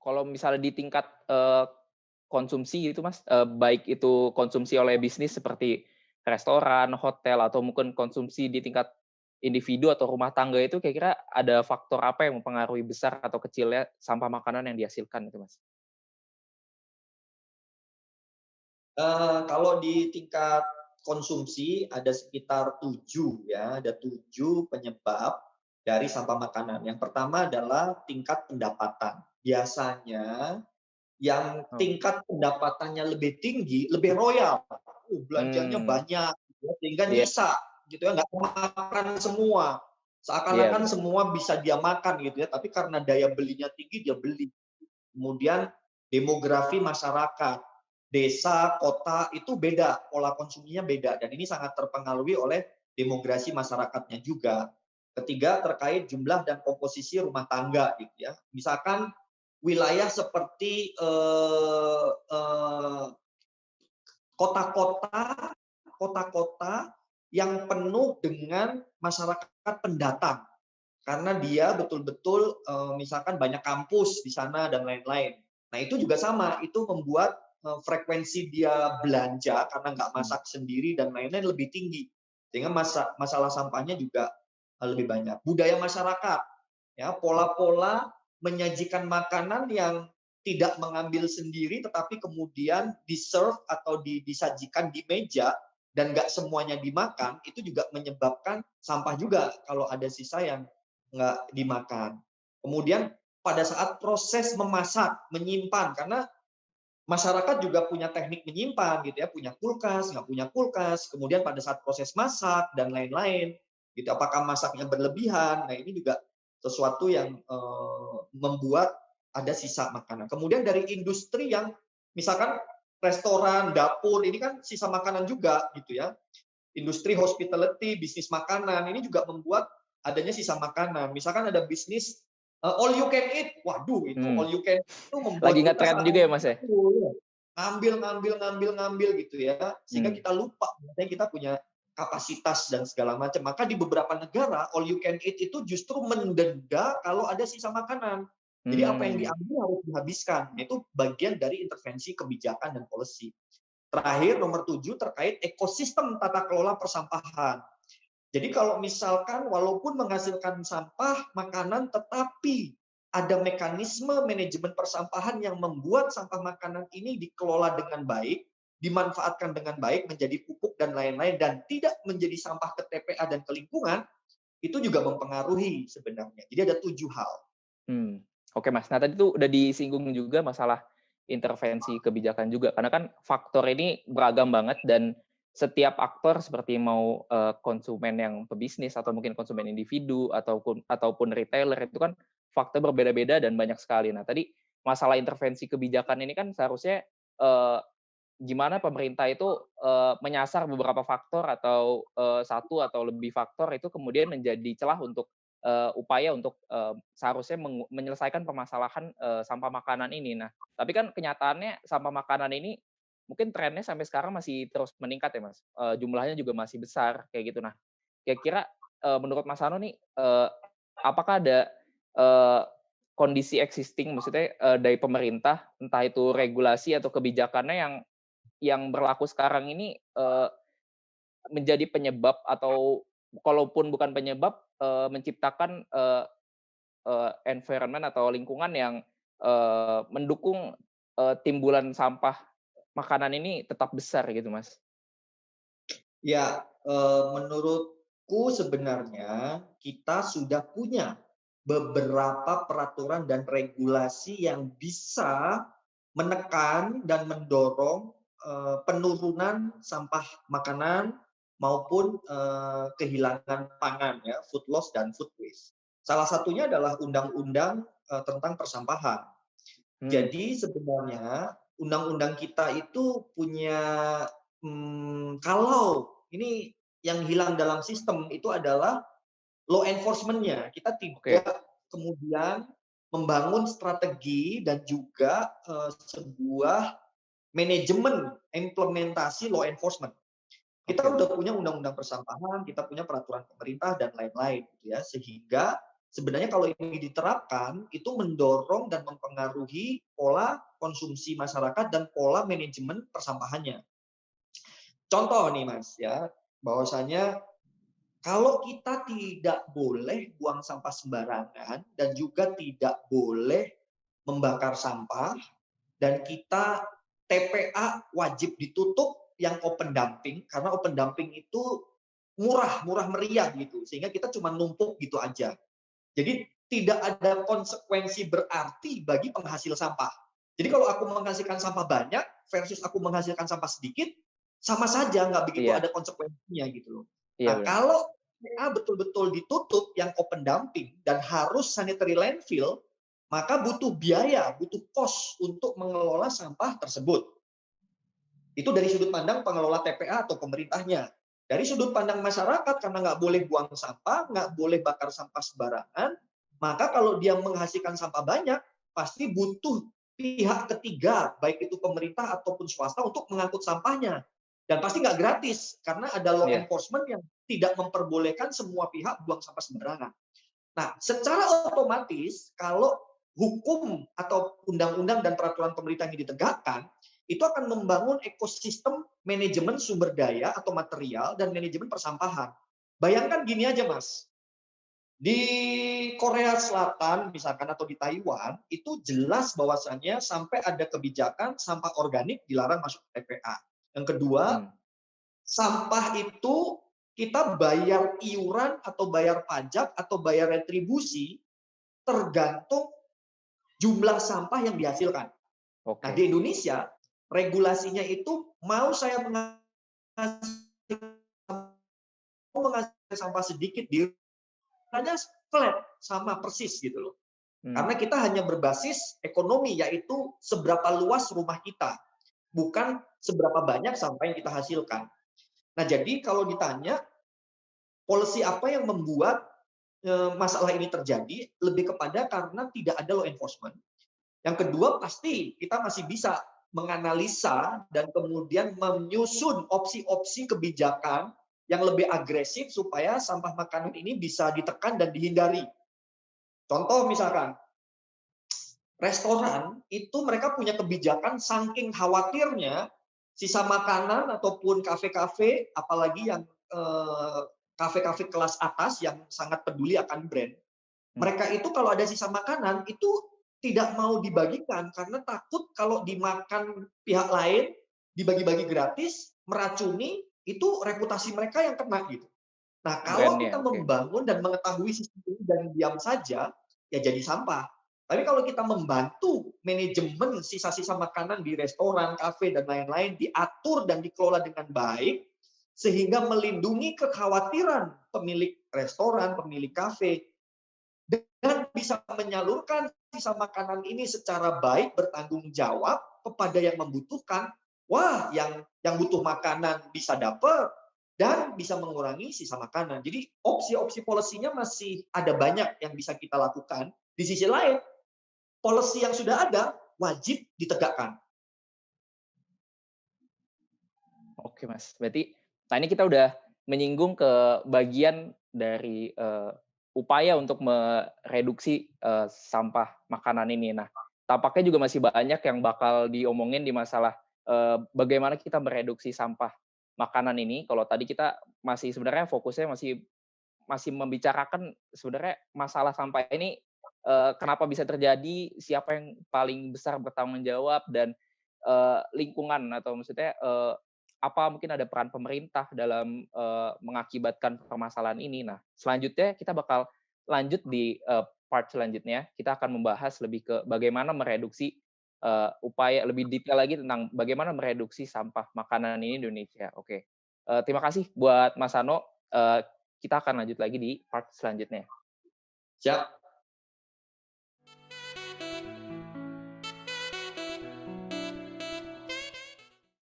kalau misalnya di tingkat, konsumsi itu Mas, baik itu konsumsi oleh bisnis seperti restoran, hotel, atau mungkin konsumsi di tingkat individu atau rumah tangga itu kira-kira ada faktor apa yang mempengaruhi besar atau kecilnya sampah makanan yang dihasilkan itu, Mas? Kalau di tingkat konsumsi ada sekitar 7 ya, ada 7 penyebab dari sampah makanan. Yang pertama adalah tingkat pendapatan. Biasanya yang Oh, tingkat pendapatannya lebih tinggi, lebih royal, belanjanya mmm, banyak gitu ya, sehingga iya nyisa gitu ya, nggak makan semua. iya Seakan-akan betul. semua bisa dia makan gitu ya, tapi karena daya belinya tinggi, dia beli. Kemudian demografi masyarakat, desa, kota itu beda, pola konsumsinya beda dan ini sangat terpengaruhi oleh demografi masyarakatnya juga. Ketiga, terkait jumlah dan komposisi rumah tangga gitu ya. Misalkan wilayah seperti, kota-kota kota-kota yang penuh dengan masyarakat pendatang. Karena dia betul-betul, misalkan banyak kampus di sana dan lain-lain. Nah, itu juga sama, itu membuat, frekuensi dia belanja karena nggak Mmm, masak sendiri dan lain-lain lebih tinggi. Sehingga masalah sampahnya juga, lebih banyak. Budaya masyarakat, ya, pola-pola menyajikan makanan yang tidak mengambil sendiri, tetapi kemudian di-serve atau disajikan di meja dan nggak semuanya dimakan, itu juga menyebabkan sampah juga kalau ada sisa yang nggak dimakan. Kemudian pada saat proses memasak, menyimpan, karena masyarakat juga punya teknik menyimpan gitu ya, punya kulkas, nggak punya kulkas, kemudian pada saat proses masak dan lain-lain, gitu. Apakah masaknya berlebihan? Nah, ini juga sesuatu yang, membuat ada sisa makanan. Kemudian dari industri yang misalkan restoran, dapur, ini kan sisa makanan juga gitu ya. Industri hospitality, bisnis makanan, ini juga membuat adanya sisa makanan. Misalkan ada bisnis, all you can eat, waduh itu mmm, all you can eat itu lagi membuat kita ngetren juga ya, seakan-akan Mas, ya? ngambil ngambil ngambil ngambil gitu ya, sehingga Mmm, kita lupa bahwasanya kita punya kapasitas dan segala macam. Maka di beberapa negara all you can eat itu justru mendenda kalau ada sisa makanan. Jadi apa yang mmm, diambil harus dihabiskan. Itu bagian dari intervensi kebijakan dan policy. Terakhir, nomor 7 terkait ekosistem tata kelola persampahan. Jadi kalau misalkan walaupun menghasilkan sampah makanan, tetapi ada mekanisme manajemen persampahan yang membuat sampah makanan ini dikelola dengan baik, dimanfaatkan dengan baik menjadi pupuk dan lain-lain, dan tidak menjadi sampah ke TPA dan ke lingkungan, itu juga mempengaruhi sebenarnya. Jadi ada 7 hal. mmm, oke, Mas. Nah, tadi tuh udah disinggung juga masalah intervensi kebijakan juga, karena kan faktor ini beragam banget dan setiap aktor seperti mau, konsumen yang pebisnis atau mungkin konsumen individu ataupun retailer itu kan faktor berbeda-beda dan banyak sekali. Nah, tadi masalah intervensi kebijakan ini kan seharusnya, eee, gimana pemerintah itu, menyasar beberapa faktor atau, 1 atau lebih faktor itu kemudian menjadi celah untuk, upaya untuk, seharusnya menyelesaikan permasalahan, sampah makanan ini. Nah, tapi kan kenyataannya sampah makanan ini mungkin trennya sampai sekarang masih terus meningkat ya, Mas, jumlahnya juga masih besar kayak gitu. Nah, kira-kira, menurut Mas Hano nih, apakah ada, eee, kondisi existing maksudnya, dari pemerintah, entah itu regulasi atau kebijakannya yang berlaku sekarang ini, menjadi penyebab atau kalaupun bukan penyebab, menciptakan, environment atau lingkungan yang, mendukung, timbulan sampah makanan ini tetap besar gitu, Mas? Ya, menurutku sebenarnya kita sudah punya beberapa peraturan dan regulasi yang bisa menekan dan mendorong, penurunan sampah makanan maupun, kehilangan pangan ya, food loss dan food waste. Salah satunya adalah undang-undang, tentang persampahan. Mmm, Jadi sebenarnya undang-undang kita itu punya, kalau ini yang hilang dalam sistem itu adalah law enforcement-nya. Kita oke tidak kemudian membangun strategi dan juga, sebuah manajemen implementasi law enforcement. Kita oke. udah punya undang-undang persampahan, kita punya peraturan pemerintah dan lain-lain gitu ya, sehingga sebenarnya kalau ini diterapkan, itu mendorong dan mempengaruhi pola konsumsi masyarakat dan pola manajemen persampahannya. Contoh nih Mas ya, bahwasanya kalau kita tidak boleh buang sampah sembarangan dan juga tidak boleh membakar sampah dan kita TPA wajib ditutup yang open dumping karena open dumping itu murah meriah gitu sehingga kita cuma numpuk gitu aja. Jadi tidak ada konsekuensi berarti bagi penghasil sampah. Jadi kalau aku menghasilkan sampah banyak versus aku menghasilkan sampah sedikit, sama saja nggak begitu Iya, ada konsekuensinya gitu loh. iya Nah benar. kalau TPA betul-betul ditutup yang open dumping dan harus sanitary landfill, maka butuh biaya, butuh cost untuk mengelola sampah tersebut. Itu dari sudut pandang pengelola TPA atau pemerintahnya. Dari sudut pandang masyarakat, karena nggak boleh buang sampah, nggak boleh bakar sampah sembarangan, maka kalau dia menghasilkan sampah banyak, pasti butuh pihak ketiga, baik itu pemerintah ataupun swasta untuk mengangkut sampahnya. Dan pasti nggak gratis, karena ada law Iya. enforcement yang tidak memperbolehkan semua pihak buang sampah sembarangan. Nah, secara otomatis kalau hukum atau undang-undang dan peraturan pemerintah yang ditegakkan, itu akan membangun ekosistem manajemen sumber daya atau material dan manajemen persampahan. Bayangkan gini aja, Mas. Di Korea Selatan misalkan atau di Taiwan, itu jelas bahwasannya sampai ada kebijakan sampah organik dilarang masuk ke TPA. Yang kedua, Hmm. sampah itu kita bayar iuran atau bayar pajak atau bayar retribusi tergantung jumlah sampah yang dihasilkan. Nah, Oke. di Indonesia regulasinya itu mau saya menghasilkan sampah sedikit di hanya flat sama persis gitu loh. Hmm. Karena kita hanya berbasis ekonomi yaitu seberapa luas rumah kita, bukan seberapa banyak sampah yang kita hasilkan. Nah, jadi kalau ditanya policy apa yang membuat masalah ini terjadi lebih kepada karena tidak ada law enforcement. Yang kedua pasti kita masih bisa menganalisa dan kemudian menyusun opsi-opsi kebijakan yang lebih agresif supaya sampah makanan ini bisa ditekan dan dihindari. Contoh misalkan restoran itu mereka punya kebijakan saking khawatirnya sisa makanan ataupun kafe-kafe apalagi yang kafe-kafe kelas atas yang sangat peduli akan brand. Hmm. Mereka itu kalau ada sisa makanan itu tidak mau dibagikan karena takut kalau dimakan pihak lain, dibagi-bagi gratis, meracuni, itu reputasi mereka yang kena gitu. Nah, kalau Brandnya, kita oke. membangun dan mengetahui sistem ini dan diam saja, ya jadi sampah. Tapi kalau kita membantu manajemen sisa-sisa makanan di restoran, kafe, dan lain-lain diatur dan dikelola dengan baik, sehingga melindungi kekhawatiran pemilik restoran, pemilik kafe, dan bisa menyalurkan sisa makanan ini secara baik, bertanggung jawab kepada yang membutuhkan, wah yang butuh makanan bisa dapat dan bisa mengurangi sisa makanan. Jadi opsi-opsi policy-nya masih ada banyak yang bisa kita lakukan. Di sisi lain, policy yang sudah ada wajib ditegakkan. Oke, Mas. Berarti nah ini kita udah menyinggung ke bagian dari, upaya untuk mereduksi, sampah makanan ini. Nah, tampaknya juga masih banyak yang bakal diomongin di masalah, bagaimana kita mereduksi sampah makanan ini. Kalau tadi kita masih sebenarnya fokusnya masih masih membicarakan sebenarnya masalah sampah ini, kenapa bisa terjadi, siapa yang paling besar bertanggung jawab, dan, lingkungan atau maksudnya, apa mungkin ada peran pemerintah dalam, mengakibatkan permasalahan ini. Nah, selanjutnya kita bakal lanjut di, part selanjutnya, kita akan membahas lebih ke bagaimana mereduksi, upaya lebih detail lagi tentang bagaimana mereduksi sampah makanan ini di Indonesia. Oke, terima kasih buat Mas Sano, kita akan lanjut lagi di part selanjutnya. Siap.